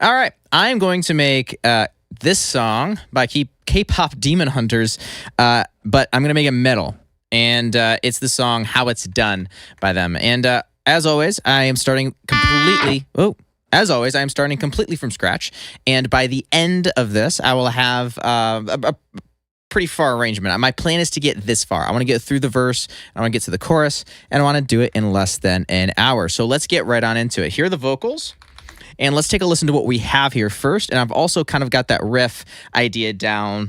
All right. I'm going to make this song by K-Pop Demon Hunters, but I'm going to make it metal. And it's the song How It's Done by them. And as always, I am starting completely... As always, I am starting completely from scratch. And by the end of this, I will have a pretty far arrangement. My plan is to get this far. I want to get through the verse, I want to get to the chorus, and I want to do it in less than an hour. So let's get right on into it. Here are the vocals, and let's take a listen to what we have here first. And I've also kind of got that riff idea down.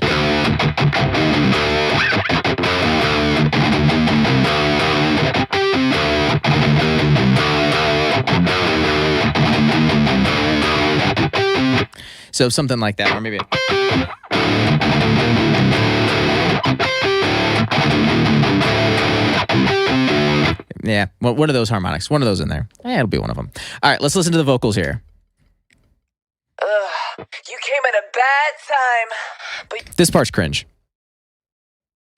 So something like that, or maybe... Yeah, one of those harmonics. One of those in there. Yeah, it'll be one of them. All right, let's listen to the vocals here. You came at a bad time. But this part's cringe.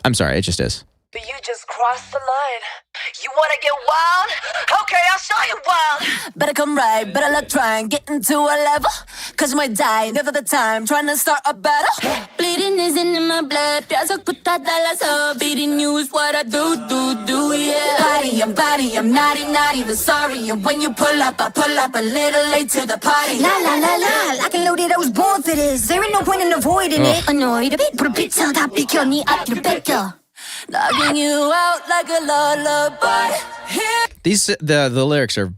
I'm sorry, it just is. But you just crossed the line. You wanna get wild? Okay, I'll show you wild. Better come right, better luck trying, get into a level. Cause you might die, never the time, trying to start a battle. Bleeding isn't in my blood, 계속부터 달라서 beating you is what I do, yeah. Body, I'm naughty, but sorry. And when you pull up, I pull up a little late to the party. La, lock and loaded, I was born for this. There ain't no point in avoiding it. Annoyed a bit, but a bit till 다 비켜, 네 앞뒤로 뺏겨. Knocking you out like a lullaby. The lyrics are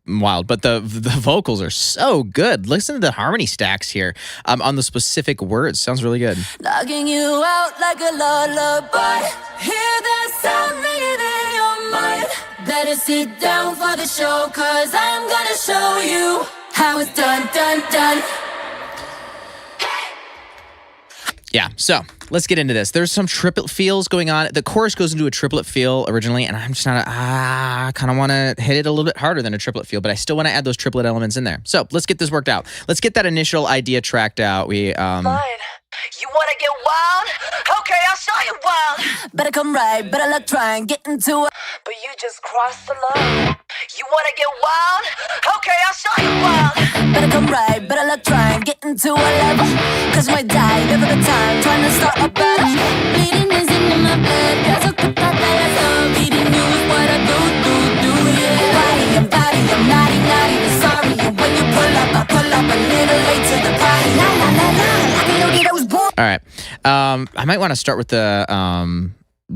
wild, but the vocals are so good. Listen to the harmony stacks here on the specific words. Sounds really good. Knocking you out like a lullaby. Hear that sound ringing in your mind. Better sit down for the show, cause I'm gonna show you how it's done. Yeah, so let's get into this. There's some triplet feels going on. The chorus goes into a triplet feel originally, and I'm just not, I kind of want to hit it a little bit harder than a triplet feel, but I still want to add those triplet elements in there. So let's get this worked out. Let's get that initial idea tracked out. Fine. You want to get wild? Okay, I'll show you wild. Better come right, better luck trying, get into it. But you just crossed the line. You want to get wild? Okay, I'll show you wild. Better come right, better luck trying, get into a level. Cause you might die, never the time, trying to start a battle. Bleeding isn't in my blood, 계속부터 달라서 beating you is what I do, yeah. Body, I'm naughty, but sorry. And when you pull up, I pull up a little late to the party. La, like I know that I was born. All right. I might want to start with the...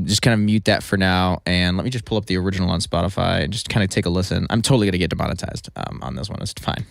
just kind of mute that for now, and let me just pull up the original on Spotify and just kind of take a listen. I'm totally going to get demonetized on this one. It's fine.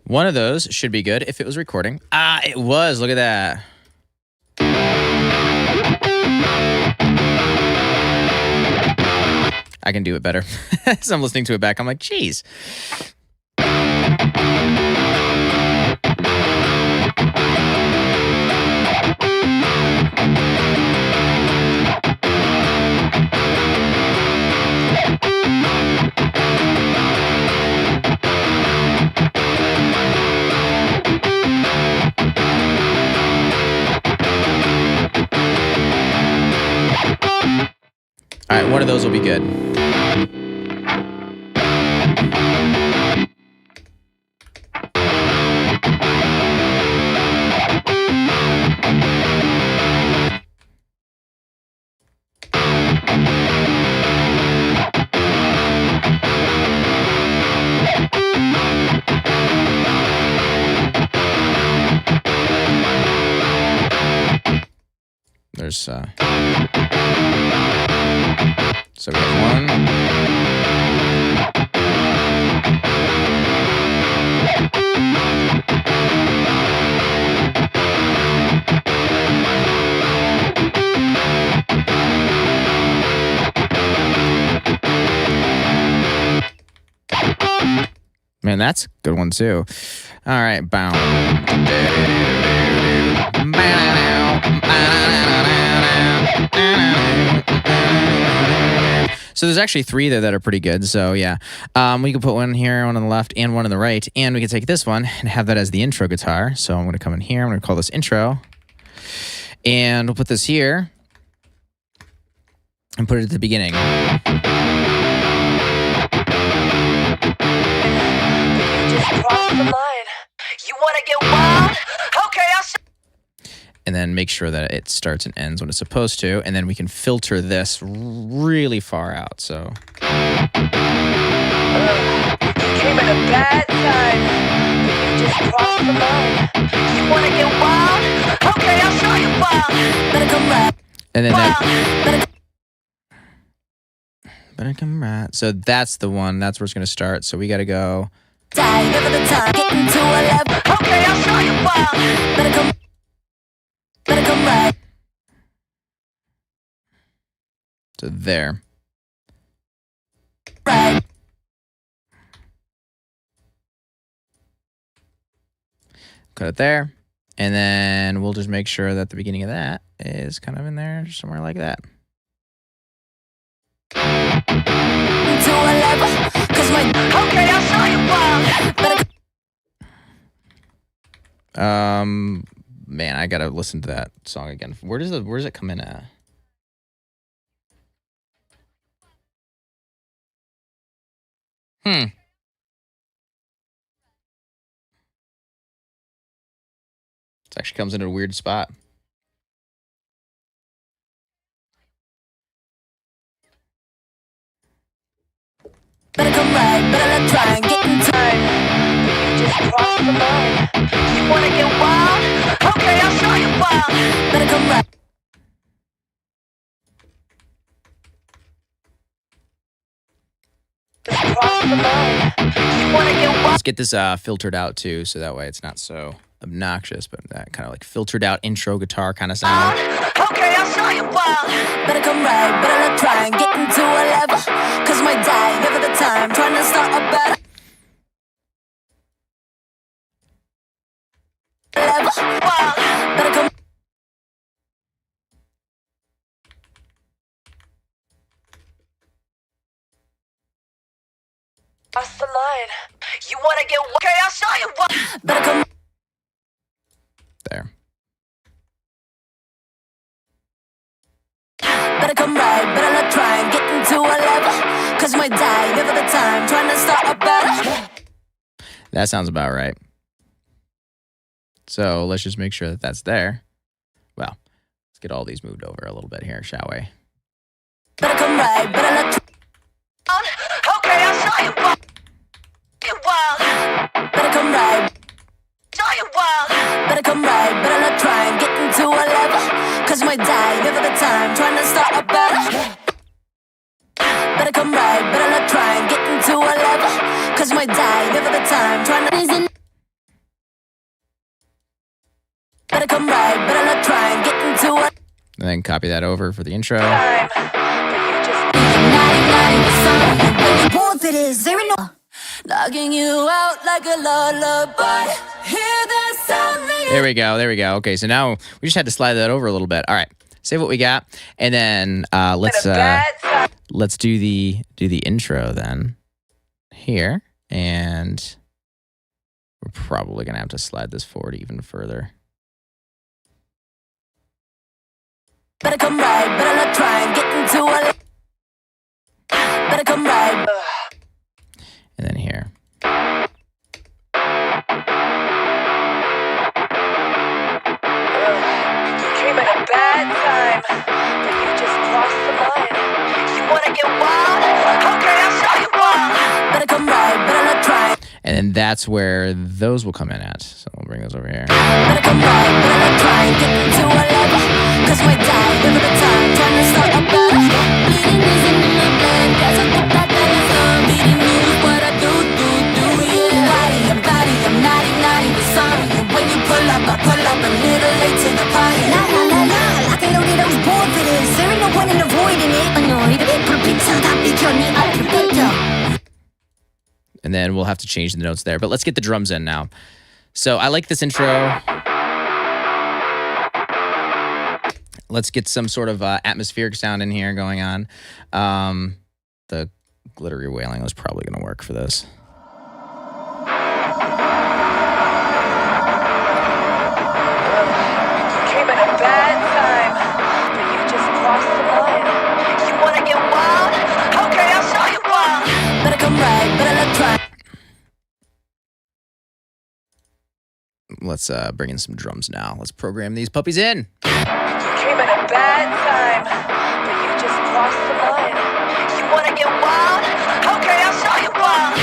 One of those should be good if it was recording. It was. Look at that. I can do it better. As I'm listening to it back, I'm like, geez. All right, one of those will be good. There's so we have one. Man, that's a good one too. All right, bow. So there's actually 3 there that are pretty good. So yeah, we can put one here, one on the left, and one on the right, and we can take this one and have that as the intro guitar. So I'm going to come in here. I'm going to call this intro, and we'll put this here and put it at the beginning. Cross the line. You wanna get wild? Okay, I'll show. And then make sure that it starts and ends when it's supposed to, and then we can filter this really far out. So You came at a bad time. You just crossed the line. You wanna get wild? Okay, I'll show you wild. Better come right. and then that Better better come right. So that's the one. That's where it's going to start. So we got to go. die. Never the time. Getting to 11. Okay, I'll show you wild. Better come right. So there. Right. Cut it there. And then we'll just make sure that the beginning of that is kind of in there somewhere like that. To 11. Cause my Okay, I'll show you wild. better Man, I gotta listen to that song again. Where does it come in at? It actually comes in a weird spot. better come right. Better let try and get in time. You just crossed the line. You wanna get wild? Okay, I'll show you wild. Better come right. Just crossed the line. You wanna get wild? Let's get this filtered out too, so that way it's not so obnoxious, but that kind of like filtered out intro guitar kind of sound. Okay, I'll show you wild. Better come right. Better let try and get into 11. Cause my die. Never the time. Trying to start a battle. 11. Wild. Better come. Cross the line. You wanna get wild? Okay, I'll show you wild. Better come. There. Better come right. Better let try and get into 11. Cause my die. Never the time. Trying to start a battle. That sounds about right. So let's just make sure that that's there. Well, let's get all these moved over a little bit here, shall we? Better come right. Better let. Okay, I'll show you wild. Get wild. Better come right. Show you wild. Better come right. Better let try and get into 11. Cause my die. Never the time. Trying to start a battle. Better come right. Better let try and get into 11. Cause my die. Never the time. Trying to. Better come right. Better let try and get into 11. And then copy that over for the intro. Time. But you just Knocking you out like a lullaby. Hear that sound ringing. There we go. There we go. Okay, so now we just had to slide that over a little bit. All right, save what we got, and then let's do the intro then here, and we're probably gonna have to slide this forward even further. Better come right. Better let try and get into 11. Better come right. And then here. You came at a bad time. But you just crossed the line. You wanna get wild? Okay, I'll show you wild. Better come right. Better let try. And then that's where those will come in at. So we'll bring those over here. Better come right. Better let try and get into 11. Cause my die. Never the time. Trying to start a battle. Bleeding is in my blood. That's a good that is on. Beating you is what I do, yeah. I'm naughty, but sorry. And when you pull up, I pull up a little late to the party. La la la la, like I know that I was born for this. There ain't no point in avoiding it. Annoyed, it perfect, so that be your knee, I perfect. And And then we'll have to change the notes there. But let's get the drums in now. So I like this intro. Let's get some sort of atmospheric sound in here going on. The glittery wailing was probably going to work for this. Came at a bad time, but you just crossed the line. You wanna get wild? Okay, I'll show you wild. Better come right, better look try. Let's bring in some drums now. Let's program these puppies in. You came at a bad time, but you just crossed the line. You wanna get wild? Okay, I'll show you wild.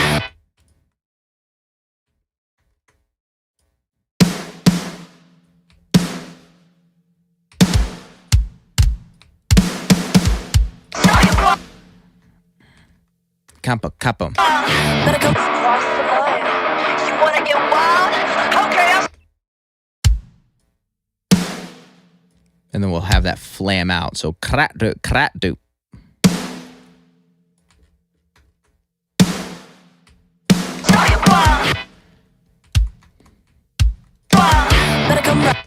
Show you wild. Capo. Better come. Cross the line. You wanna get wild? Okay, I'll And then we'll have that flam out. So krat do. show you wild. Better come right.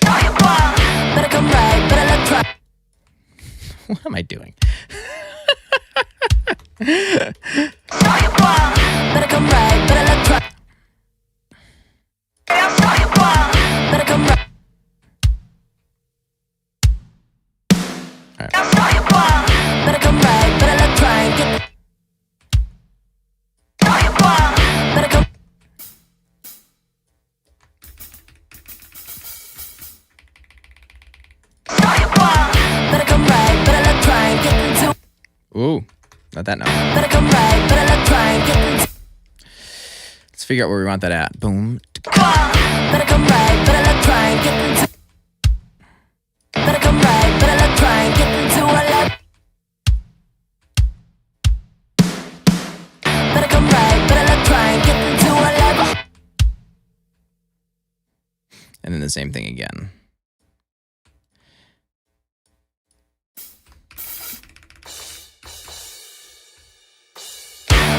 Show you wild. Better come right, better look try. What am I doing? Show you wild. Better come right, better look try. Okay, I'll show you wild. Better come right. I'll show you wild. Better come right, better look try. Get Show you wild. better come. Show you wild. Better come right, better look try. Get into. Ooh, not that note. Better come right, better look try. Get into. Let's figure out where we want that at. Boom. Better come right, better look try. Get into. Better come right, better look try. Get into a left. Better come right, better look try. Get into a level. And then the same thing again.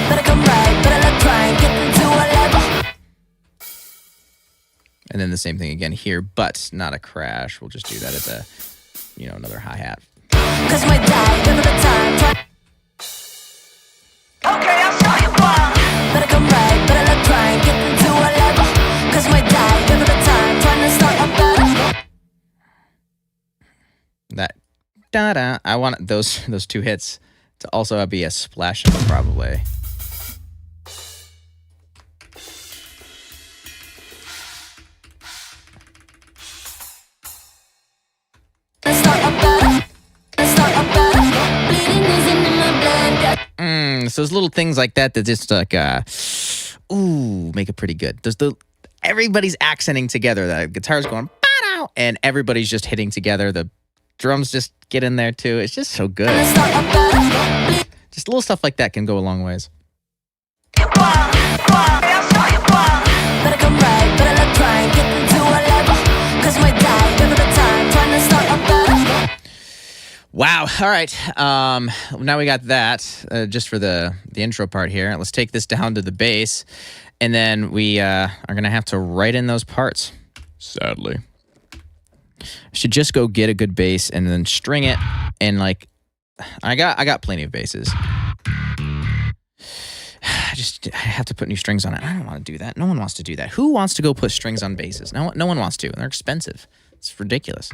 Better come right, better look try. Get into a level. And then the same thing again here, but not a crash. We'll just do that as a, another hi-hat. Cause my die, never the time. Try. Okay, I'll show you wild. Better come right, better look try. Get into a level. Cause my die, never the time. Trying to start a battle. That da-da. I want those two hits to also be a splash cymbal probably. Let's start a battle. Let's start a battle. Bleeding is in my blood. So those little things like that just like make it pretty good. There's everybody's accenting together. The guitar's going "Ba-dow," and everybody's just hitting together. The drums just get in there too. It's just so good. Let's start a battle. Just little stuff like that can go a long ways. Wild. Okay, I'll show you wild. Better come right, better look try. Get into a level. Cause my die, never the time. Trying to start a battle. Wow. All right. Now we got that just for the intro part here. Let's take this down to the bass, and then we are gonna have to write in those parts. Sadly, I should just go get a good bass and then string it. And like, I got plenty of basses. I have to put new strings on it. I don't want to do that. No one wants to do that. Who wants to go put strings on basses? No one wants to. And they're expensive. It's ridiculous.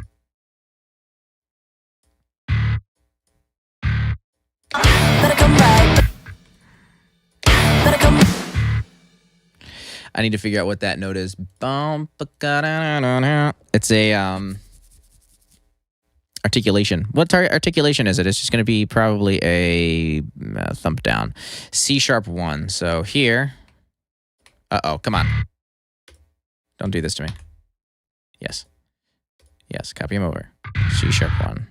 Better come right. Better come. I need to figure out what that note is. It's a articulation. What articulation is it? It's just going to be probably a thump down. C#1. So here. Uh-oh, come on. Don't do this to me. Yes. Yes, copy him over. C#1.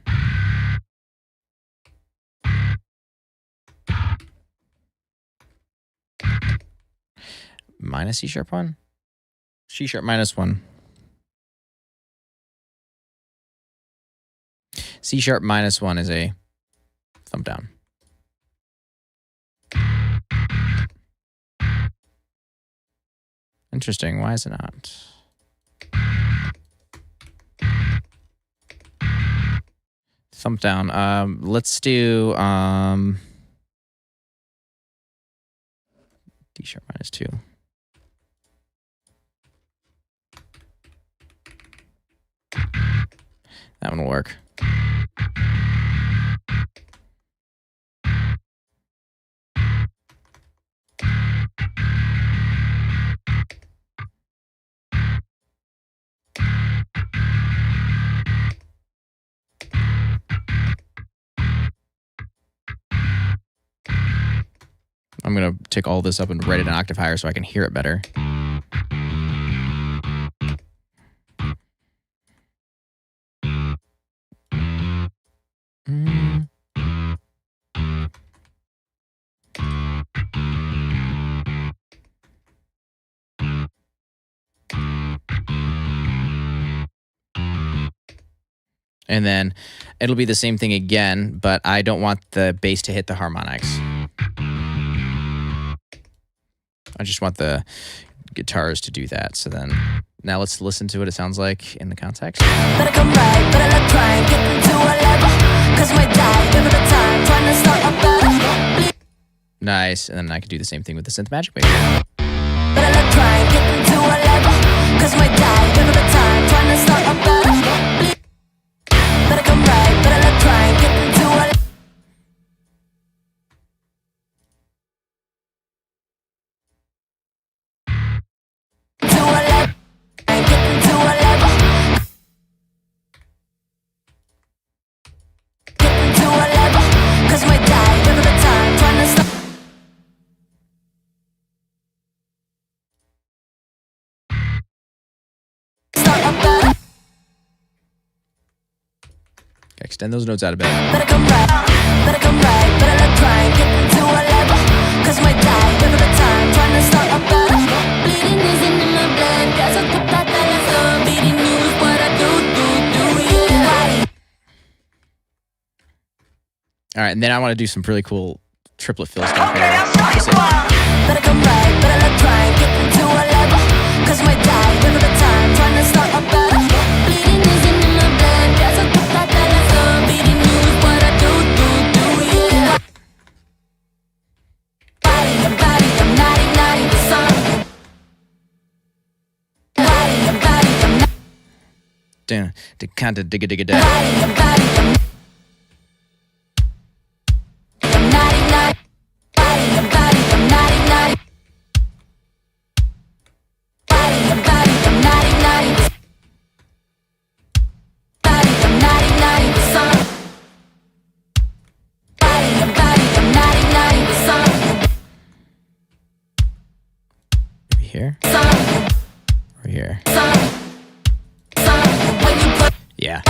Minus C#1? C#-1. C#-1 is a thumb down. Interesting. Why is it not? Thump down. Let's do D sharp -2. That one will work. I'm going to take all this up and write it an octave higher so I can hear it better. And then it'll be the same thing again, but I don't want the bass to hit the harmonics. I just want the guitars to do that. So then, now let's listen to what it sounds like in the context. Better come right, better let try and get into a level. Cause my die, give it a time, trying to start a battle. Nice. And then I could do the same thing with the synth magic wave. Better let try and get into a level. Cause my die, give it a time, trying to start a battle. Better come right, better let try and get into a level. Extend those notes out a bit. Better come right, better let try and get into a level. Cause my die, give it a time, trying to start a battle. Bleeding is in my blood, guess I put that telephone. Beating you is what I do, yeah. All right, and then I want to do some really cool triplet fill stuff here. Better come right, better let try and get into a level. Cause my die, give it a time, trying to start a battle. Bleeding is in my blood, guess I put that telephone. Beating you is what I do, yeah. Body, I'm naughty, the song. Body, I'm naughty. Damn, to kind of digga digga da. Body, Here or here. Yeah.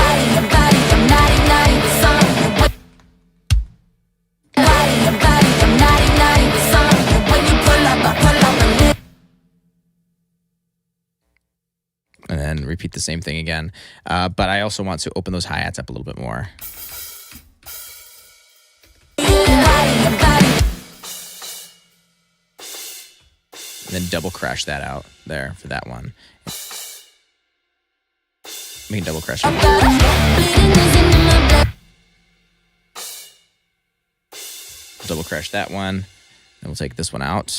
And then repeat the same thing again. But I also want to open those hi-hats up a little bit more. And then double crash that out there for that one. We can double crash it. Double crash that one. Then we'll take this one out.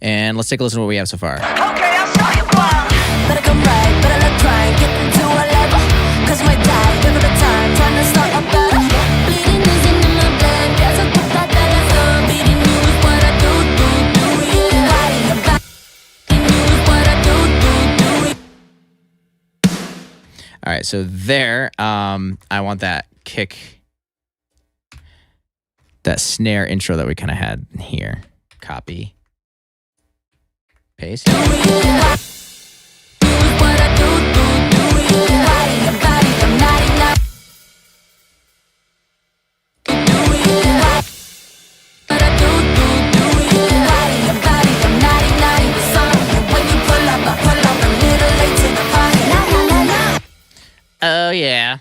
And let's take a listen to what we have so far. Okay, I'll show you why. Better come right, better let try and get into a level. Cause my die, give it a time, trying to start a battle. Bleeding is in my blood, guess I put that telephone. Beating you is what I do, yeah. Beating you is what I do, yeah. All right, so there, I want that kick, that snare intro that we kind of had here. Copy. Paste. Oh yeah.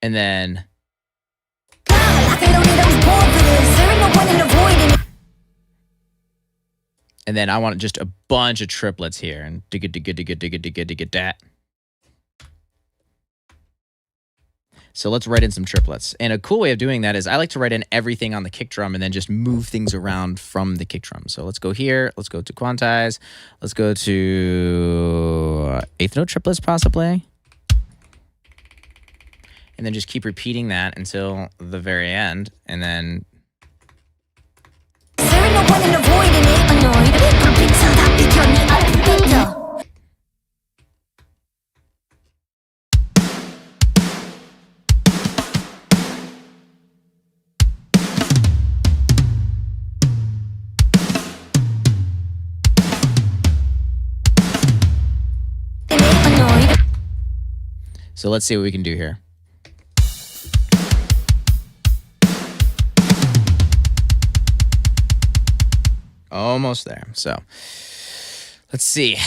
And then I want just a bunch of triplets here and digga that. So let's write in some triplets. And a cool way of doing that is I like to write in everything on the kick drum and then just move things around from the kick drum. So let's go here. Let's go to quantize. Let's go to eighth note triplets possibly. And then just keep repeating that until the very end. And then so let's see what we can do here. Almost there. So let's see.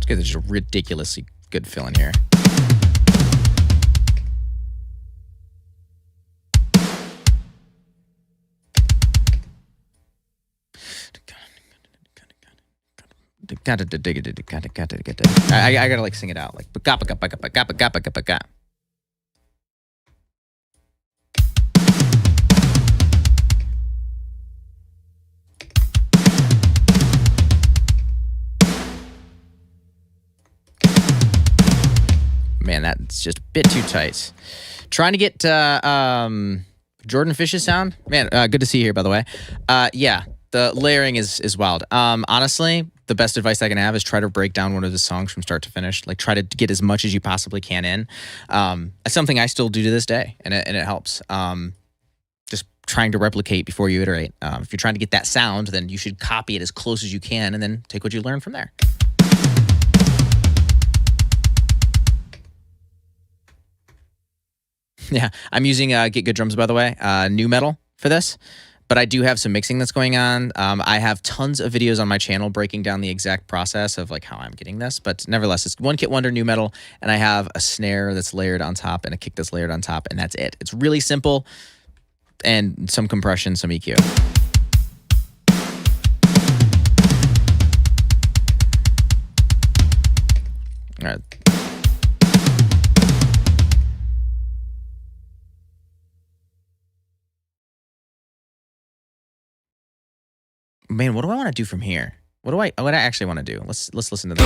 There's just a ridiculously good fill in here. I gotta like sing it out like man, that's just a bit too tight. Trying to get Jordan Fish's sound. Man, good to see you here, by the way. Yeah, the layering is wild. Honestly, the best advice I can have is try to break down one of the songs from start to finish. Like, try to get as much as you possibly can in. It's something I still do to this day, and it helps. Just trying to replicate before you iterate. If you're trying to get that sound, then you should copy it as close as you can, and then take what you learn from there. Yeah, I'm using Get Good Drums, by the way, new metal for this, but I do have some mixing that's going on. I have tons of videos on my channel breaking down the exact process of like how I'm getting this, but nevertheless, it's one kit wonder new metal, and I have a snare that's layered on top and a kick that's layered on top, and that's it. It's really simple, and some compression, some EQ. All right. Man, what do I want to do from here? What do I actually want to do? Let's listen to this.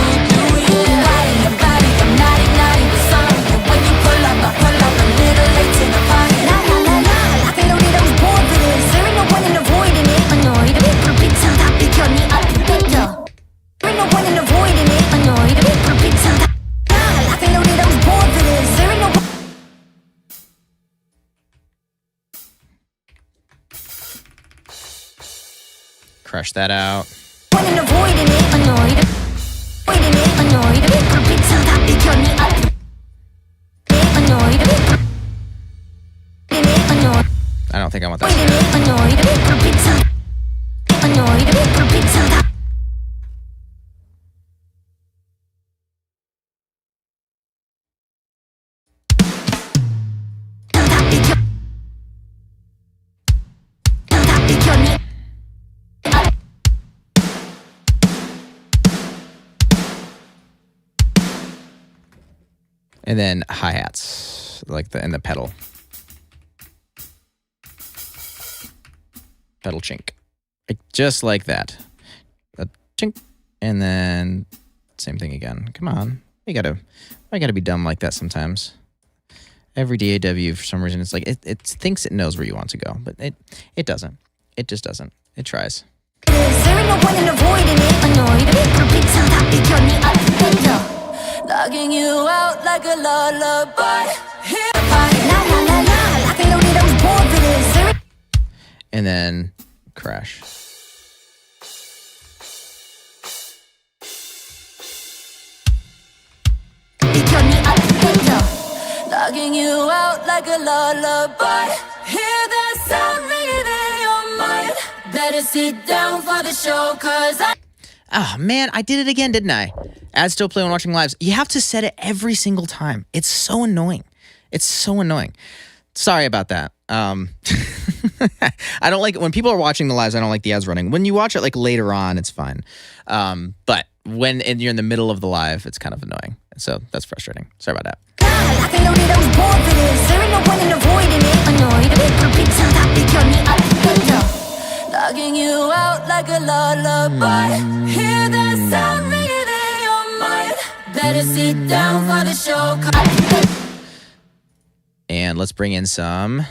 Crush that out. I don't think I want that. And then hi-hats, like in the pedal. Pedal chink. Like, just like that. A chink. And then same thing again. Come on. I gotta be dumb like that sometimes. Every DAW, for some reason, it's like it thinks it knows where you want to go, but it doesn't. It just doesn't. It tries. Logging you out like a then crash. Logging you out like a lullaby. Hear that sound ringing in your mind. Better sit down for the show, cause Oh, man, I did it again, didn't I? Ads still play when watching lives. You have to set it every single time. It's so annoying. It's so annoying. Sorry about that. I don't like when people are watching the lives. I don't like the ads running. When you watch it like later on, it's fine. But when you're in the middle of the live, it's kind of annoying. So that's frustrating. Sorry about that. I can load it, I was born for this. There ain't no point in avoiding it. Annoyed, logging you out like a lullaby. Hear that sound ringing in your mind. Better sit down for the show. And let's bring in some.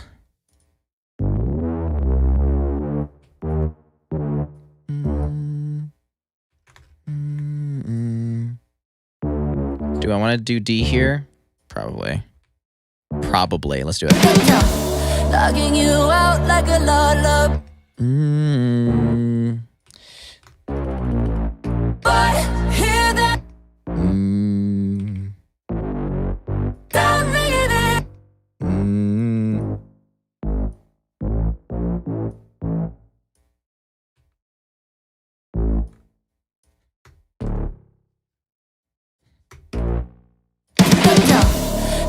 Do I want to do D here? Probably. Let's do it. Logging you out like a lullaby. Hear that sound ringing in.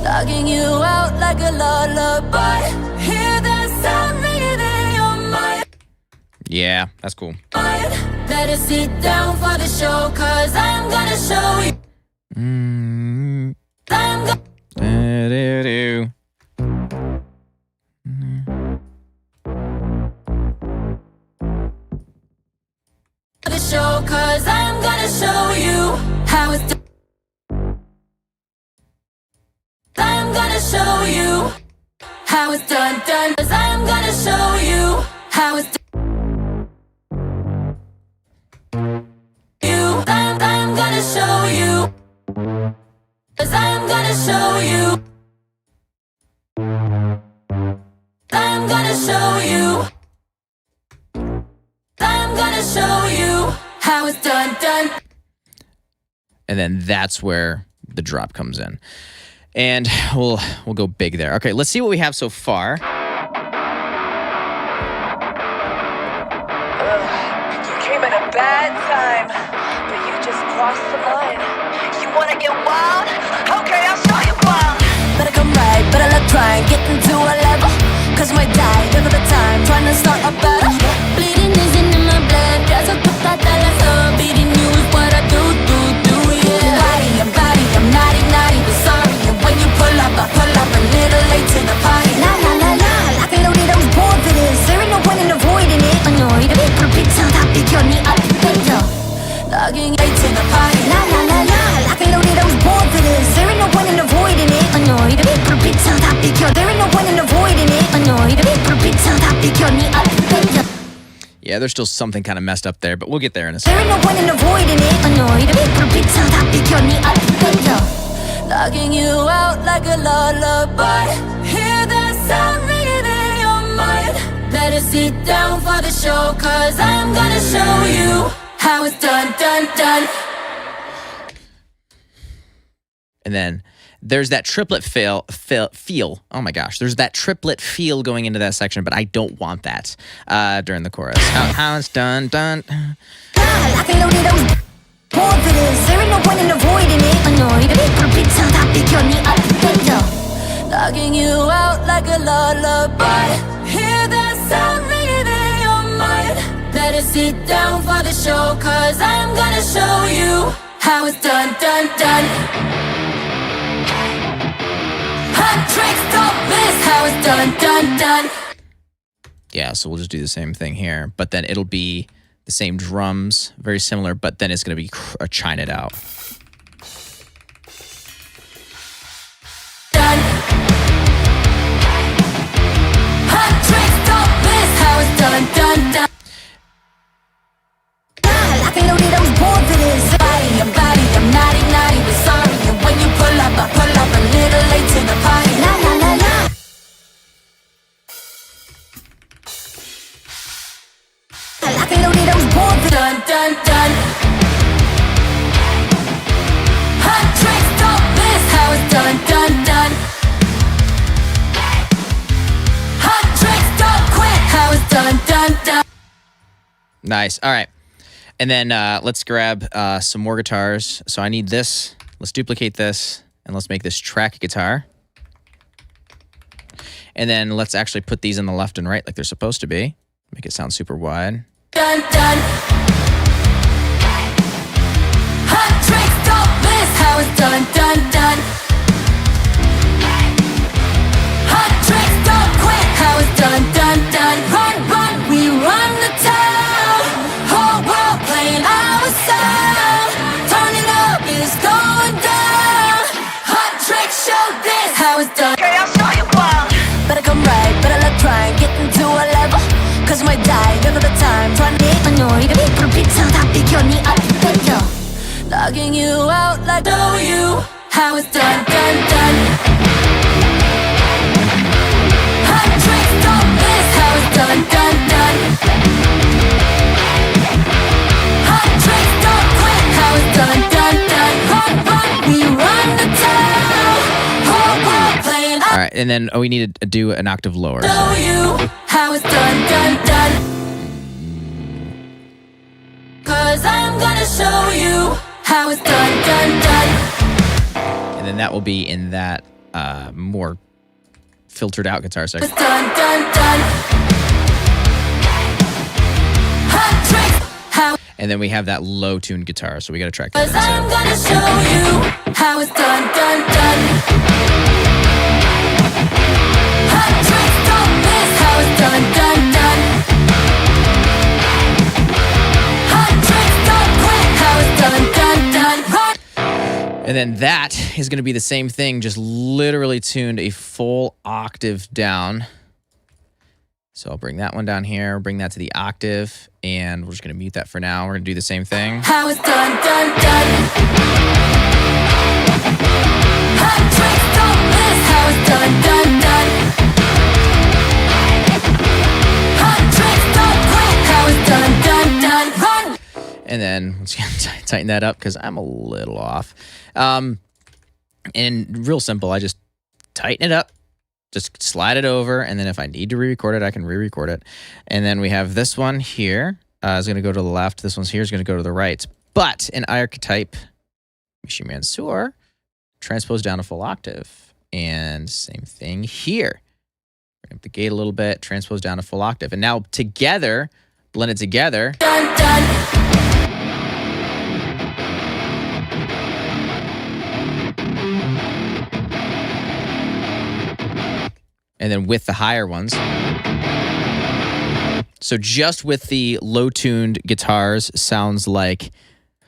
Logging you out like a lullaby. Hear that sound ringing in your mind. Yeah, that's cool. Better sit down for the show, cause I'm gonna show you. I'm gonna the show, cause I'm gonna show you how it's done. I'm gonna show you how it's done. Cause I'm gonna show you how it's done. I'm gonna show you. Cause I'm gonna show you. I'm gonna show you. I'm gonna show you how it's done. And then that's where the drop comes in. And we'll go big there. Okay, let's see what we have so far. You came at a bad time, but you just crossed the line. You wanna get wild? Okay, I'll show you wild. Better come right, better luck trying, getting to a level. Cause my die, never the time, trying to start a battle. Bleeding isn't in my blood, there's a puta that I saw. Beating you is what I do, yeah. Body, I'm naughty, but sorry. And when you pull up, I pull up a little late to the party. La, I can load it, I was born for this. There ain't no point in avoiding it. Annoyed, logging late to the party. La, I can load it, I was born for this. There ain't no point in avoiding it. Annoyed, there ain't no point in avoiding it. Annoyed, Yeah, there's still something kind of messed up there, but we'll get there in a there second. ain't no point in avoiding it. Annoyed, logging you out like a lullaby. Hear that sound ringing in your mind. Better sit down for the show, cause I'm gonna show you how it's done. And then there's that triplet feel. Oh my gosh, there's that triplet feel going into that section, but I don't want that during the chorus. How it's done. I can load it, I was born for this. There ain't no point in avoiding it. Annoyed, logging you out like a lullaby. Hear that sound ringing in your mind. Better sit down for the show, cause I'm gonna show you how it's done. Hot tricks, don't miss how it's done. Yeah, so we'll just do the same thing here, but then it'll be the same drums, very similar, but then it's going to be chine it out. Done. Hot tricks, don't miss how it's done. I can load it, I was born for this. Body, I'm naughty, but sorry. And when you pull up, I pull up a little late to the party. La. done, done, done. Nice. All right. And then let's grab some more guitars. So I need this. Let's duplicate this, and let's make this track guitar. And then let's actually put these in the left and right like they're supposed to be. Make it sound super wide. Done, done. Hot tricks, don't miss how it's done, done, done. Hot tricks, don't quit how it's done, done, done. Run, run, we run the town. Whole world playing our sound. Turning up is going down. Hot tricks, show this how it's done. Okay, I'll show you why. Better come right, better let try and get into a level. Cause you might die another time. Trying to get on your logging you out like know you how it's done, done, done. Hot tricks, don't miss how it's done, done, done. Hot tricks, don't quit how it's done, done, done. Run, run, we run the town. Whole world playing. All right, and then we need to do an octave lower. Know you how it's done, done, done. Cause I'm gonna show you how it's done, done, done. And then that will be in that more filtered out guitar section. It's done, done, done. Hot tricks, how. And then we have that low tuned guitar, so we gotta track that Cause in. I'm So gonna show you how it's done, done, done. Hot tricks, don't miss how it's done, done, done. Hot tricks, don't quit how it's done, done, done. Run. and then that is gonna be the same thing, just literally tuned a full octave down. So I'll bring that one down here, bring that to the octave, and we're just gonna mute that for now. We're gonna do the same thing. How it's done, done, done. Hot tricks, don't miss how it's done, done, done. Hot tricks, don't quit how it's done, done, done. Run. And then once again, tighten that up because I'm a little off. And real simple, I just tighten it up, just slide it over, and then if I need to re-record it, I can re-record it. And then we have this one here is going to go to the left. This one's here is going to go to the right. But in archetype, Mishi Mansoor, transpose down a full octave. And same thing here. Bring up the gate a little bit, transpose down a full octave. And now together, blend it together. Done, done. And then with the higher ones. So just with the low-tuned guitars sounds like,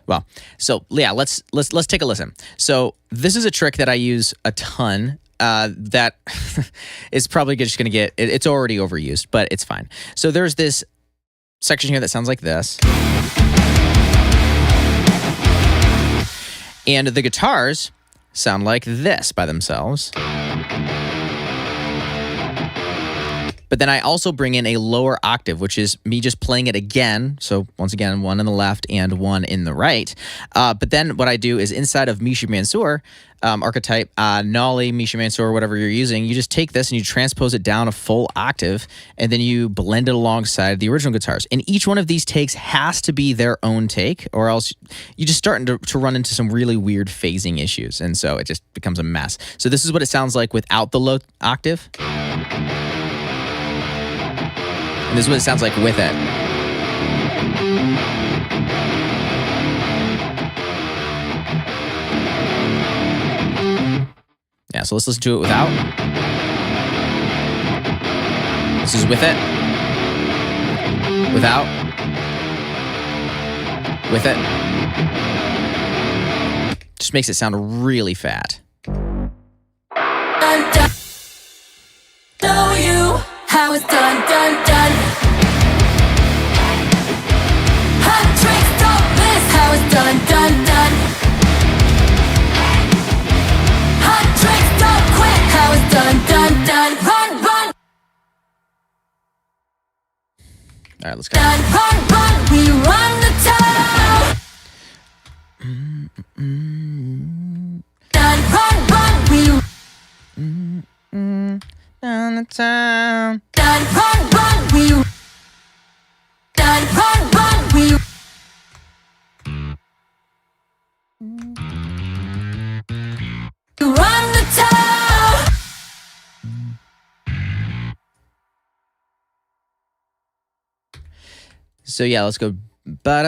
well, so yeah, let's take a listen. So this is a trick that I use a ton that is probably just going to get, it's already overused, but it's fine. So there's this section here that sounds like this. And the guitars sound like this by themselves. But then I also bring in a lower octave, which is me just playing it again. So once again, one in the left and one in the right. But then what I do is inside of Mishi Mansoor, archetype, Nolly, Mishi Mansoor, whatever you're using, you just take this and you transpose it down a full octave, and then you blend it alongside the original guitars. And each one of these takes has to be their own take, or else you just start to run into some really weird phasing issues. And so it just becomes a mess. So this is what it sounds like without the low octave. And this is what it sounds like with it. Yeah, so let's listen to it without. This is with it. Without. With it. Just makes it sound really fat. Done, done. Show you how it's done, done, done. Hot tricks, don't miss how it's done, done, done. Hot tricks, don't quit how it's done, done, done. Run, run. All right, let's go. Done, run, run. We run the town. Done, run, run. We Down the town. done, run, run. We So yeah, let's go. Run,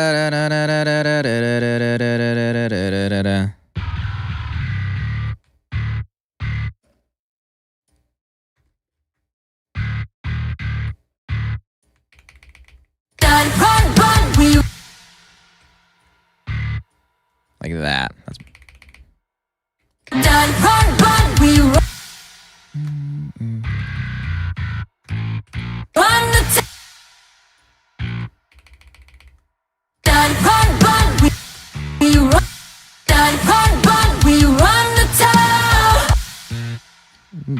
run, we Like that. That's run, run, we run. Run the run, we run. Run, we run the town.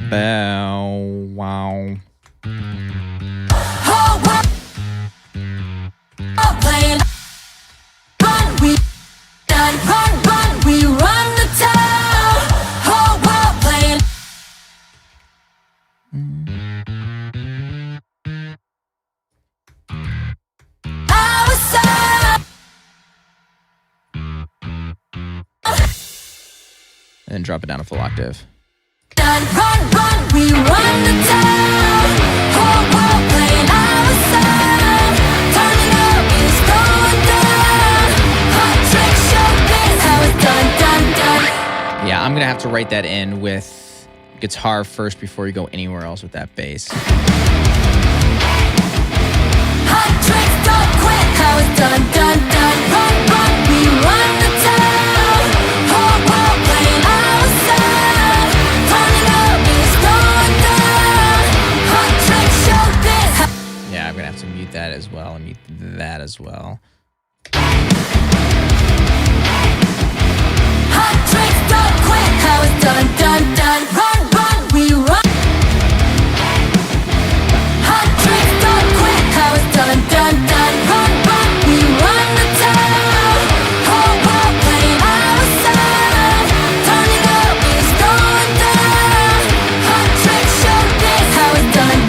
bow wow. Whole world playing. Run, we run the town. Whole world playing. Our sound. And then drop it down a full octave. Run, we run the town. Whole world playing our sound. Turning up, it's going down. Hot trick show, this how it's done. Yeah, I'm gonna have to write that in with guitar first before you go anywhere else with that bass. Hot tricks, don't quit, how it's done. Run, we run the town. Whole world playing our sound. Turning up, it's going down. Hot tricks, show this. Yeah, I'm gonna have to mute that as well and mute that as well. Hot tricks, don't quit, how it's done. Run, we run. Hot tricks, don't quit, how it's done. Run, we run the town. Whole world playing our sound. Turning up, it's going down. Hot tricks, show this how it's done.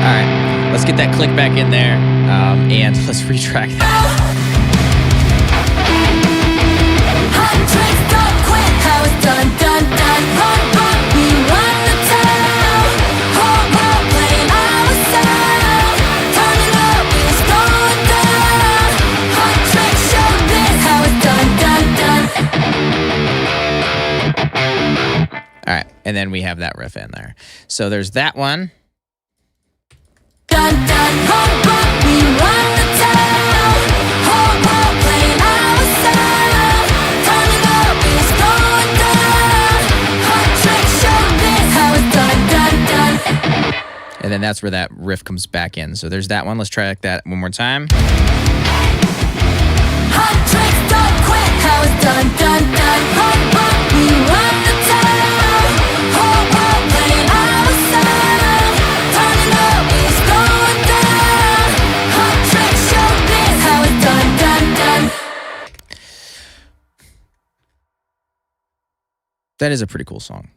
All right, let's get that click back in there, and let's retrack that. Hot tricks, don't quit, how it's done. Run, we run the town. Whole world playing our sound. Turning up, it's going down. Hot tricks, show this how it's done. All right, and then we have that riff in there. So there's that one. Run, we run the town. Whole world playing our sound. Turning up, it's going down. Hot tricks, show this how it's done. And then that's where that riff comes back in. So there's that one. Let's try that one more time. Hot tricks, don't quit, how it's done. Run, we run the town. Whole world playing our sound. Turning up, it's going down. Hot tricks, show this how it's done. That is a pretty cool song.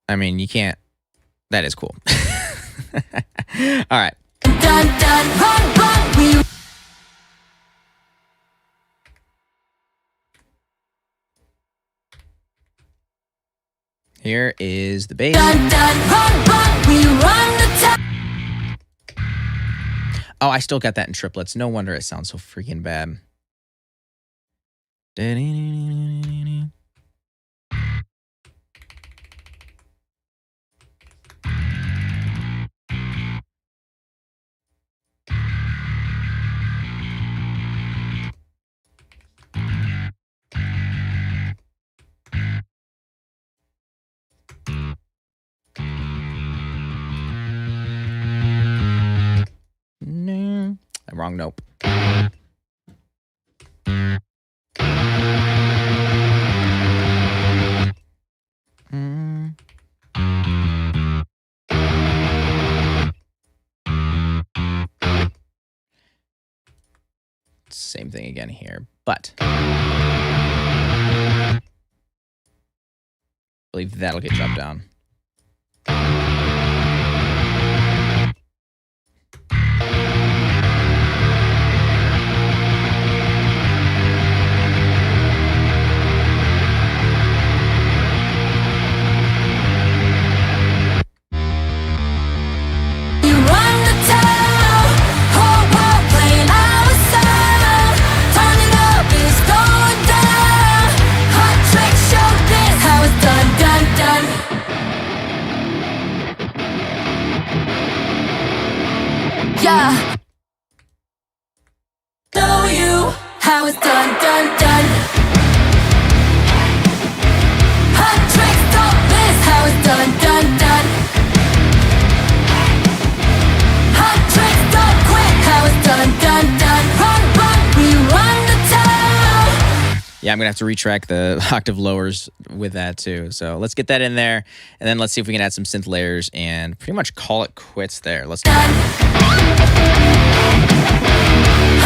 I mean, you can't. That is cool. All right. Run, we Here is the bass. run, we run the town. Oh, I still got that in triplets. No wonder it sounds so freaking bad. No. Wrong note. Same thing again here, but I believe that'll get dropped down. You run I'm going to have to retrack the octave lowers with that too. So let's get that in there. And then let's see if we can add some synth layers and pretty much call it quits there. Let's do it.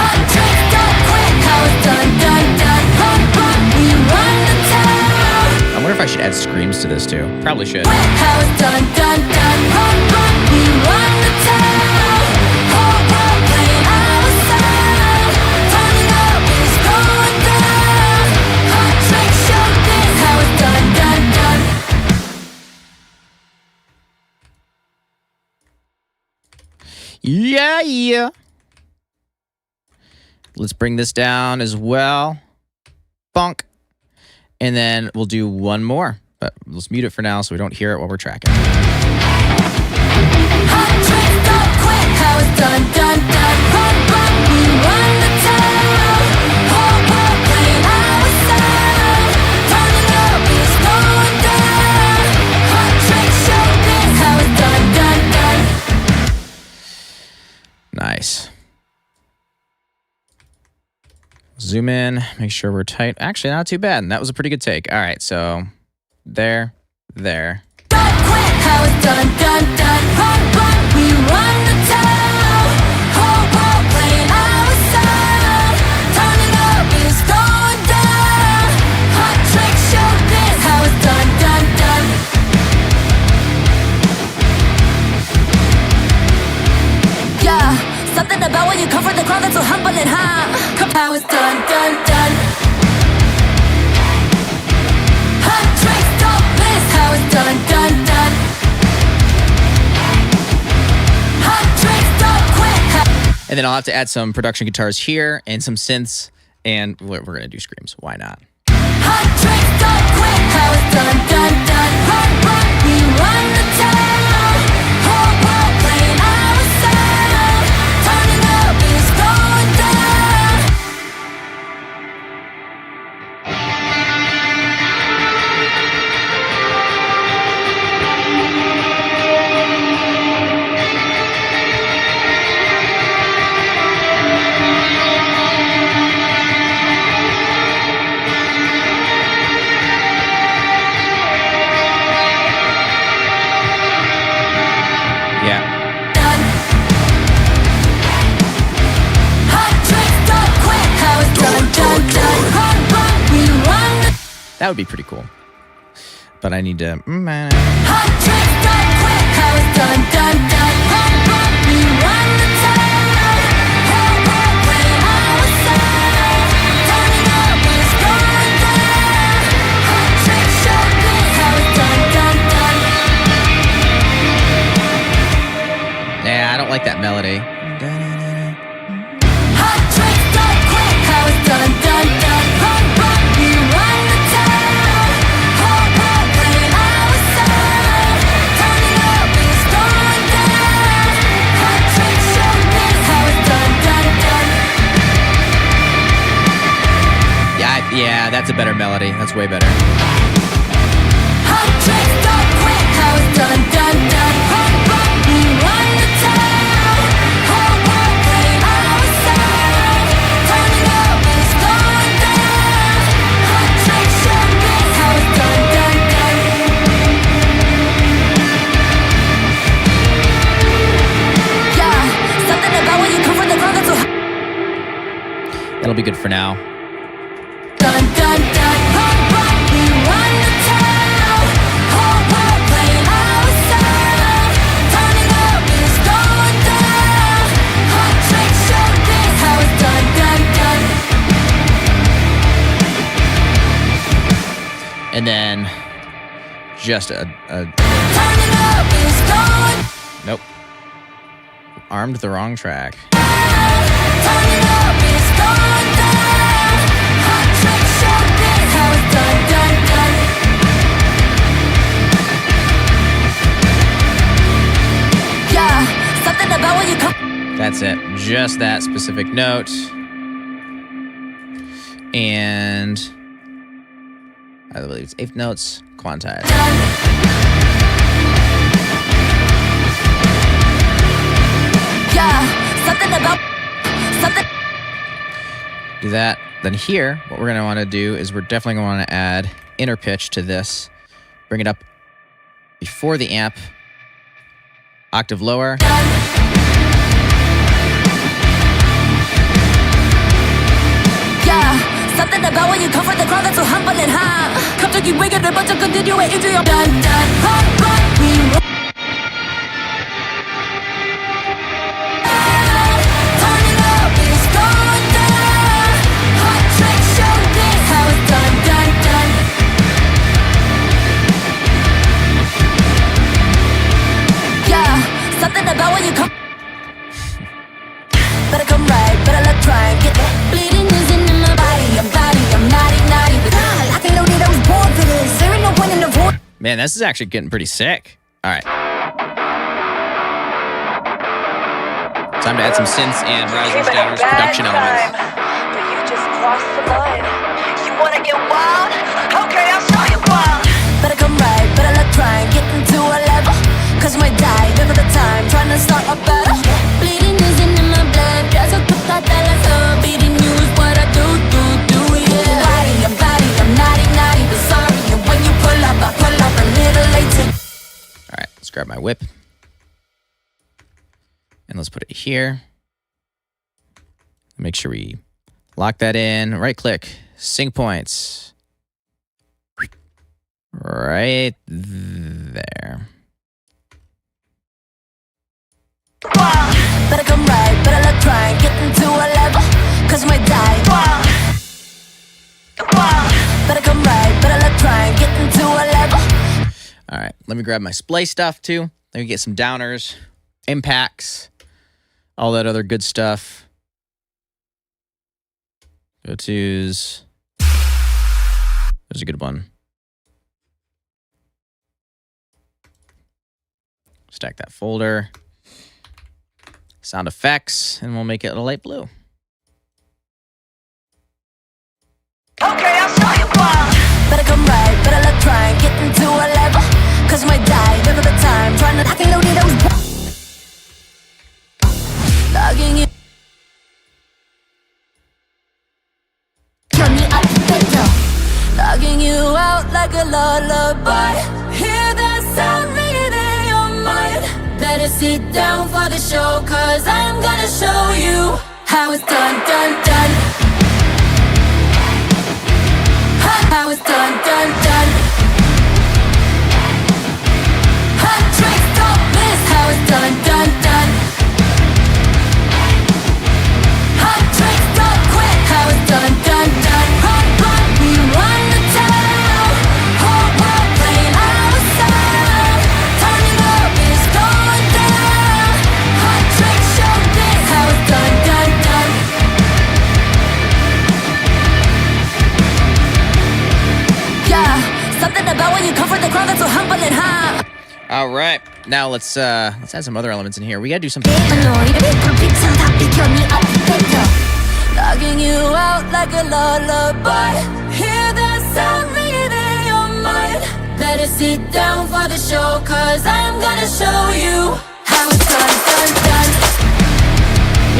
Hot tricks don't quit, how it's done, done, done. Run, run, we run the town. I wonder if I should add screams to this too. Probably should. Quit, how it's done, done, done. Run, run, we run the town. Whole world playing our sound. Turning up, it's going down. Hot tricks, show this, how it's done, done, done. Yeah, yeah. Let's bring this down as well. Bonk. And then we'll do one more. But let's mute it for now so we don't hear it while we're tracking. Hot tricks don't quit, how it's done, done, done. Run, run, we run the town. Whole world playing our sound. Turning up, it's going down. Hot tricks, show this, how it's done, done, done. Nice. Zoom in, make sure we're tight. Actually, not too bad. That was a pretty good take. All right, so there. Don't quit, how it's done, done, done. Run, run, we run the town. Whole world playing our sound. Turning up, it's going down. Hot tricks, show this, how it's done, done, done. Yeah, something about when you come from the crowd that's so humbling, huh? How it's done, done, done. Hot tricks don't miss, how it's done, done, done. Hot tricks don't quit. And then I'll have to add some production guitars here and some synths. And we're going to do screams. Why not? Hot tricks don't quit, how it's done, done, done. Run, run, we run the town. Whole world playing our sound. Turning up, it's going down. Yeah. Done. Hot tricks don't quit, how it's done, done, done. Run, run, we run the That would be pretty cool. But I need to... hot tricks don't quit, how it's done, done, done. Run, run, we run the town. Whole world playing our sound. Turning up, it's going down. Hot tricks, show this, how it's done, done, done. Yeah, I don't like that melody. Hot tricks don't quit, how it's done, done, done. Run, run, we run the town. Whole world playing our sound. Turning up, it's going down. Hot tricks, show this, how it's done, done, done. Yeah, that's a better melody. That's way better. Hot tricks don't quit, how it's done, done, done. Run, run, we run the town. Whole world playing our sound. Turning up, it's going down. Hot tricks, show this, how it's done, done, done. Yeah, something about when you come from the crowd that's so That'll be good for now. done, done, done. Run, run, we run the town. Whole world playing our sound. Turning up, it's going down. Hot tricks, show this, how it's done, done, done. And then just a Turning up, it's going nope. Armed the wrong track. Turning up, it's going down. Hot tricks, show this, how it's done, done, done. Yeah, something about when you come. That's it. Just that specific note. And I believe it's eighth notes quantized. Yeah, something about something. Do that. Then here, what we're going to want to do is we're definitely going to want to add inner pitch to this. Bring it up before the amp, octave lower. Yeah, something about when you come from the crowd that's so humble and high. 갑자기 외교를 번쩍 continue it into your dun dun hot right we roll. Turn it up, it's going down. Hot track show this how it's done, done, done. Yeah, something about when you come. Better come right, better let try and get that bleeding is in my body. I'm naughty, naughty, but I think only I was born for this. There ain't no point in the void. Man, this is actually getting pretty sick. All right. Time to add some synths and risers, downers, production elements. But you just crossed the line. You wanna get wild? Okay, I'll show you wild. Better come right, better let try and get into a level. Cause you might die, never the time, trying to start a battle. Bleeding is in my blood, that's a put that so beating you is what I do, yeah. I'm naughty, naughty, but sorry. And when you pull up, I pull up a little later. All right, let's grab my whip. And let's put it here. Make sure we lock that in. Right click, sync points. Right there. Better come right, better let try and get into a level. Cause you might die. Better come right, better let try and get into a level. All right, let me grab my splay stuff too. Let me get some downers, impacts, all that other good stuff. Go tos. There's a good one. Stack that folder. Sound effects, and we'll make it a light blue. Okay, I'll show you wild. Better come right, better let try and get into a level. Cause you might die, never the time, trying to I can't only those logging in. Turn me up better. Logging you out like a lullaby. Hear that sound ringing in your mind. Better sit down for the show, cause I'm gonna show you how it's done, done, done. How it's done, done, done. Hot tricks, don't miss. How it's done, done, done. Hot tricks, don't quit. How it's done, done, done. Run, run, we run the town. Whole world playing our sound. Turn it up, it's going down. Hot tricks, show this. How it's done, done, done. Yeah, something about when you come from the crowd that's so humble and high. All right, now let's add some other elements in here. We gotta do something. Logging you out like a lullaby. Hear that sound ringing in your mind. Better sit down for the show, cause I'm gonna show you how it's done, done, done.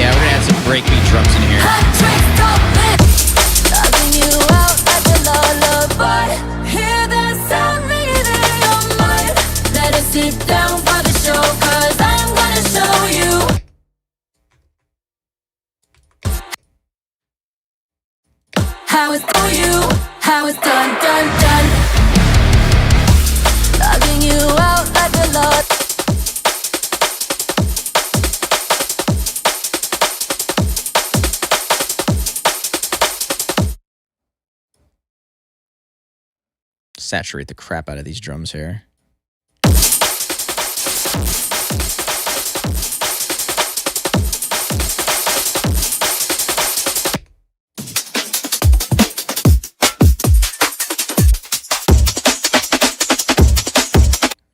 Yeah, we're gonna add some breakbeat drums in here. Hot tricks, don't miss. Logging you out like a lullaby. Hear that sound ringing in your mind. Better sit down for the show, cause I'm gonna show you how it's for you, how it's done, done, done. Logging you out like a lot. Saturate the crap out of these drums here.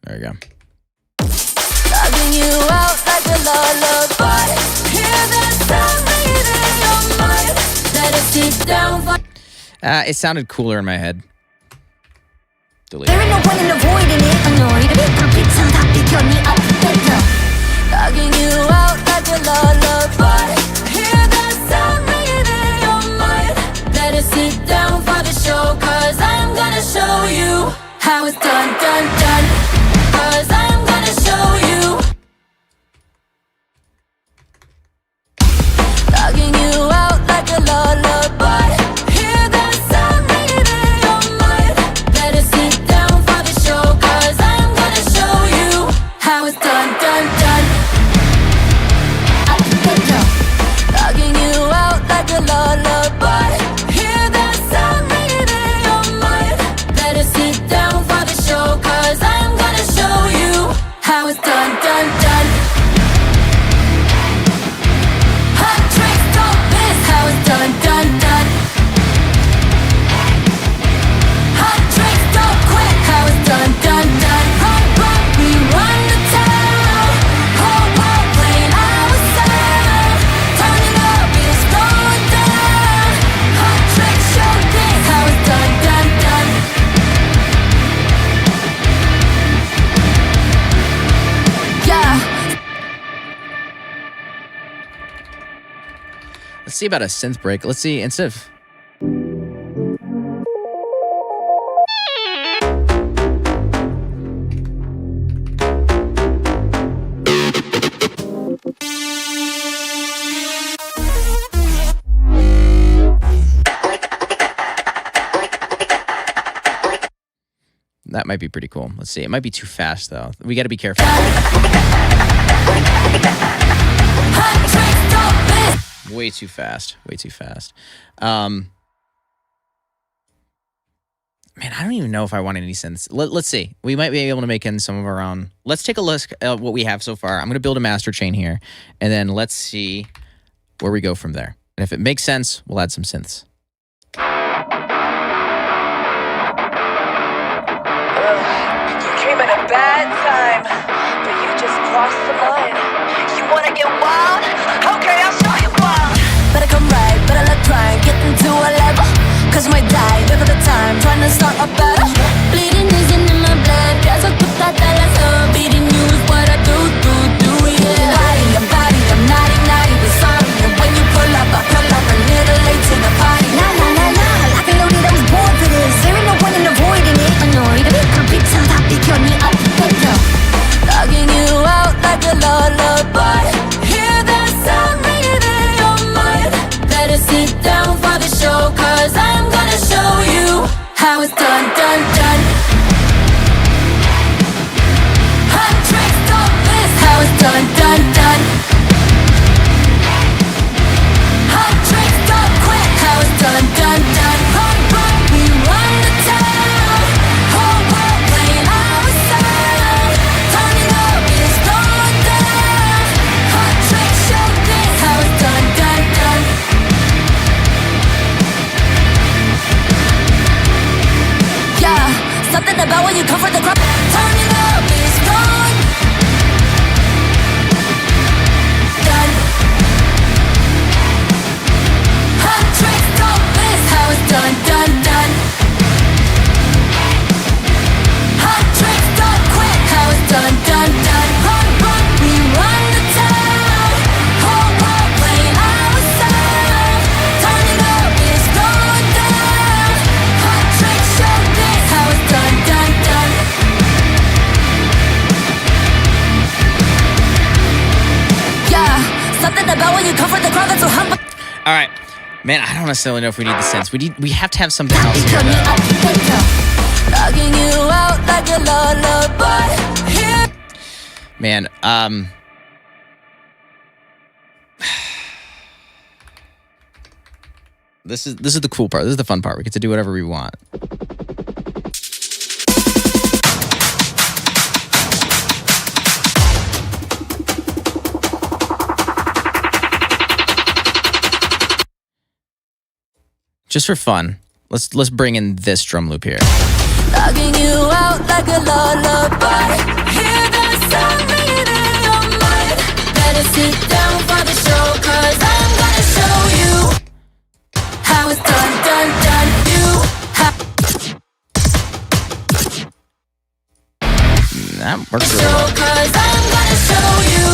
There you go. Logging you out like a lullaby. Hear that sound ringing in your mind. Let it sit down for. It sounded cooler in my head. Delete. There ain't no point in avoiding it. Annoyed. Turn me up better. Logging you out like a lullaby. Hear that sound ringing in your mind. show you how it's done, done, done. 'Cause I'm gonna show you. Logging you out like a lullaby. Hear that sound ringing in your mind. Better sit down for the show, 'cause I'm gonna show you how it's done, done, done. Logging you out like a lullaby. Hear that sound ringing in your mind. Better sit down for the show, 'cause I'm gonna show you how it's done, done, done. Hot tricks, don't miss how it's done, done, done. Hot tricks, don't quit how it's done, done, done. Pump, pump, we run the town. Whole world playing our sound. Turning up, it's going down. Hot tricks, show this how it's done, done, done. Yeah. Let's see about a synth break. Let's see, instead of... That might be pretty cool. Let's see. It might be too fast, though. We got to be careful. Hot tricks, don't miss. Way too fast. Way too fast. Man, I don't even know if I want any synths. Let's see. We might be able to make in some of our own. Let's take a look at what we have so far. I'm going to build a master chain here, and then let's see where we go from there. And if it makes sense, we'll add some synths. You came at a bad time, but you just crossed the line. You wanna get wild? Okay, I'll show you wild. Better come right, better let try and get into a level. 'Cause you might die, never the time, trying to start a battle. Bleeding is in my blood, that's what put that so beating you is what I do, yeah. Body, I'm naughty, naughty, but sorry. And when you pull up, I pull up a little late to the party. La la la la, like a loaded, I was born for this. There ain't no point in avoiding it. Annoyed, perfect, top, they kill me up, logging you out like a lullaby. Hear that sound ringing in your mind. Better sit down for the show, 'cause I'm gonna show you how it's done, done, done. Hot tricks, don't miss how it's done, done, done. Hot tricks, don't quit how it's done, done, done. Run, run, we run the town. Whole world playing our sound. Turning up, it's going down. Hot tricks, show this how it's done, done, done. Yeah, something about when you come for the crowd. Turning up, it's going done. Hot tricks, don't miss how it's done, done, done. Hot tricks, don't quit how it's done, done, done. Run, run, we run the town. Whole world playing our sound. Turning up, it's going down. Hot tricks, show this how it's done, done, done. Yeah, something about when you come for the crowd that's so humble. All right. Man, I don't necessarily know if we need the synths. We have to have something else here, though. Logging you out like a lullaby. Here. Man, this is the cool part. This is the fun part. We get to do whatever we want. Just for fun, let's bring in this drum loop here. Logging you out like a lullaby. Hear that sound ringing in your mind. Better sit down for the show, 'cause I'm gonna show you how it's done, done, done. That works really Show, well. 'cause I'm gonna show you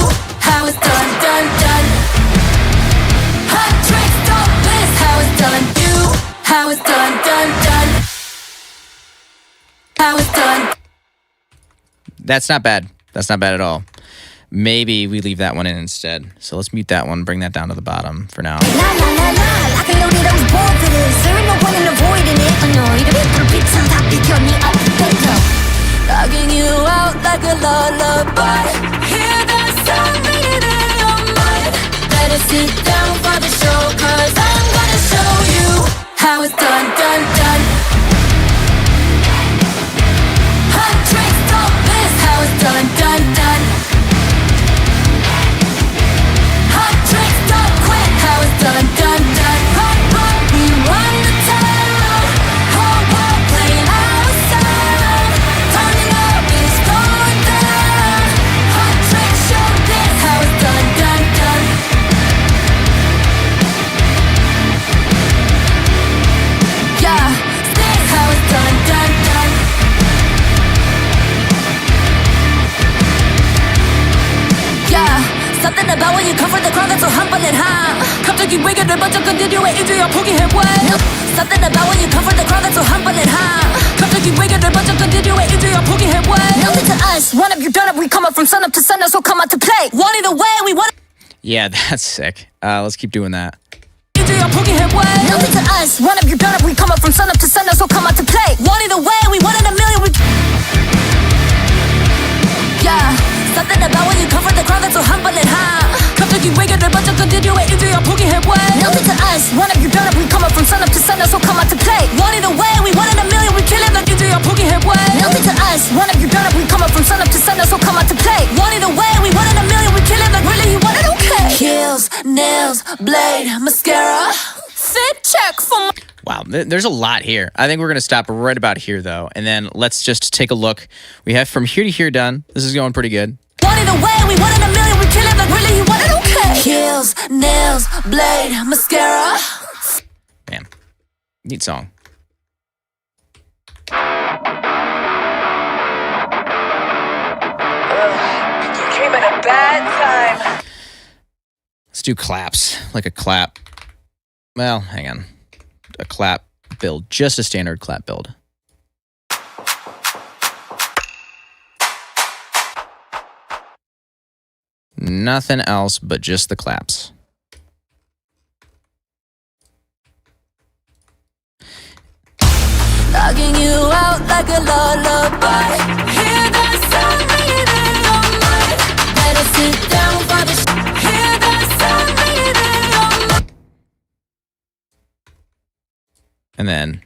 how it's done, done, done. Hot tricks, don't miss how it's done. How it's done, done, done. That's not bad. That's not bad at all. Maybe we leave that one in instead. So let's mute that one, bring that down to the bottom for now. La la la la, like I know that I was born for this. There ain't no point in avoiding it. I know you don't put a pizza on top, you kill me up the potato. Logging you out like a lullaby. Hear the sound ringing in your mind. Better sit down for the show, 'cause I'm gonna show you how it's done, done, done. Hot drinks, don't miss how it's done, done, done. Hot drinks, don't quit how it's done, done, done. Pop, pop, we run the town. Whole world playing our sound. Turning up is going down. Hot drinks, show this how it's done, done, done. Yeah, this how it's done, done, done. Yeah, something about when you come from the crowd that's so humbling, huh? 갑자기 왜 그래 먼저 건드려 인주야 포기해 왜? Something about when you come from the crowd that's so humbling, huh? 갑자기 왜 그래 먼저 건드려 인주야 포기해 왜? Nothing to us, one of you done up, we come up from sun up to sun, so come out to play. Want it away, we want it. Yeah, that's sick. Let's keep doing that. Nothing to us, one of you done up, we come up from sun up to sun, so come out to play. Want it away, we want it a million, we. Yeah, something about when you come from the crowd that's so humbling, huh? 갑자기 왜 그래 먼저 건드려 인주야 포기해 왜? Nothing to us, one of you done up, we come up from sun up to sun, so come out to play. Want it away, we want it a million, we kill it like 인주야 포기해 왜? Nothing to us, one of you done up, we come up from sun up to sun, so come out to play. Want it away, we want it a million, we kill it like really, you want it okay? Heels, nails, blade, mascara, fit check for my. Wow, there's a lot here. I think we're going to stop right about here, though. And then let's just take a look. We have from here to here done. This is going pretty good. Want it away, we want it a million, we kill it like really, you want it okay? Heels, nails, blade, mascara. Man, neat song. You came at a bad time. Let's do claps, like a clap. Well, hang on. A clap build, just a standard clap build. Nothing else but just the claps. Logging you out like a lullaby. Hear the sound ringing in your mind. Better sit down for the hear the sound ringing in your mind. And then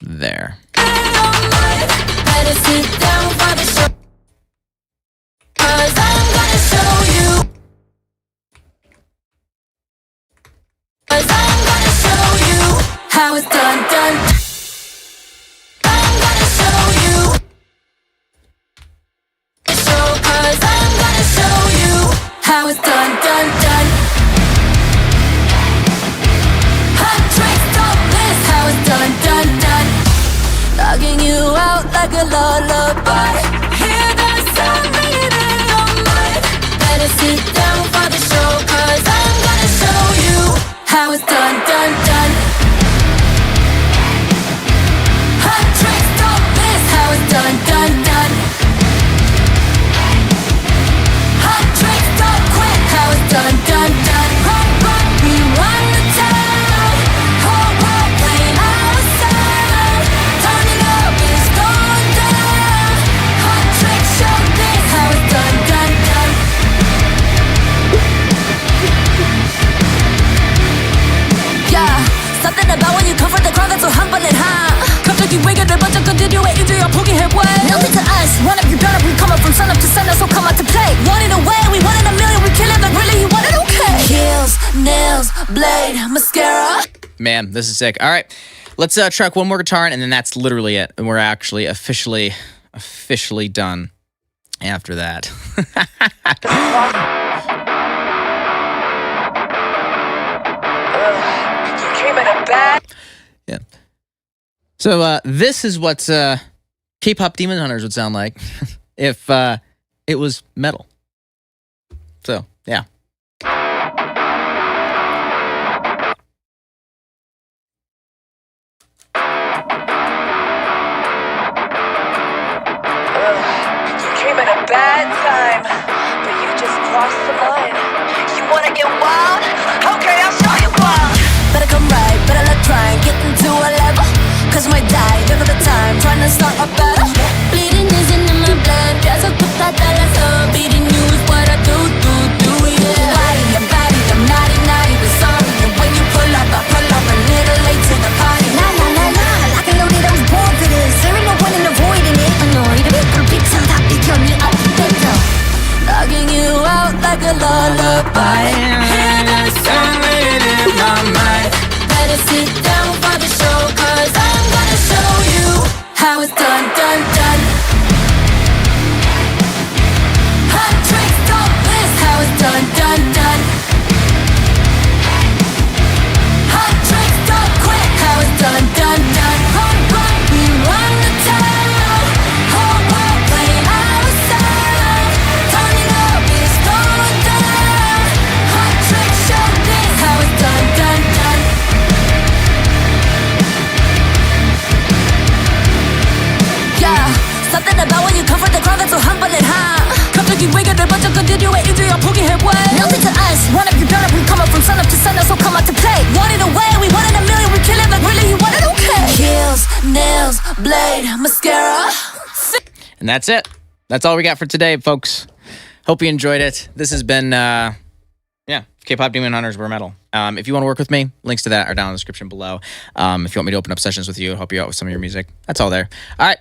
there. Better sit down for the show, 'cause I'm gonna show you. 'Cause I'm gonna show you how it's done, done. I'm gonna show you. Show, 'cause I'm gonna show you how it's done, done, done. Hot drinks, don't miss how it's done, done, done. Logging you out like a lullaby. Hear the sound ringing in your mind. Better sit down for the show, 'cause I'm gonna show you how it's done, done, done. Hot drinks, don't miss how it's done, done, done. Hot drinks, don't quit how it's done, done, done. Rock, rock, we run the town. Whole world playing our sound. Turning up is going down. Hot drinks, show this how it's done, done, done. Yeah, something about when you come from the crowd that's so humbling, huh? 갑자기 왜 그래 먼저 건드려 인주야 포기해 왜? Nothing to us, one of you done up, we come up from sun up to sun, so come out to play. Want it away, we want it a million, we kill it like really, you want it okay? Heels, nails, blade, mascara. Man, this is sick. All right, let's track one more guitar, and then that's literally it. And we're actually officially done after that. You came at a bad. Yeah. So this is what K-pop Demon Hunters would sound like if it was metal. So, yeah. You came at a bad time, but you just crossed the line. You wanna get wild? Okay, I'll show you wild. Better come right, better let try and get into a level. Cause my die, never the time, trying to start a battle. Bleeding is in my blood, there's a good that I beating you is what I do, yeah. Body, I'm naughty, but sorry. And when you pull up, I pull up a little late to the party. Nah, like I know that I was born for this. There ain't no point in avoiding it. Annoyed, a little bit, some top, they kill me up, better. Knocking you out like a lullaby. Hear that song ringing in my mind. Better sit down for the show, cause I'm gonna show you how it's done. Hot tricks, don't miss how it's done. Hot tricks, don't quit how it's done. Run, we run the town. Whole world playing our sound. Turning up, it's going down. Hot tricks, show this how it's done. Yeah, something about when you comfort the crowd that's so humble and high. 갑자기 왜 그래 먼저 continue 인주여 포기해 왜 Nothing to us, one of you done up. We come up from sun up to sun up, so come out to play. One in a way, we one in a million. We kill it, but really you want it okay. Heels, nails, blade, mascara. And that's it. That's all we got for today, folks. Hope you enjoyed it. This has been, K-Pop Demon Hunters Wear Metal. If you want to work with me, links to that are down in the description below. If you want me to open up sessions with you, help you out with some of your music, that's all there. All right.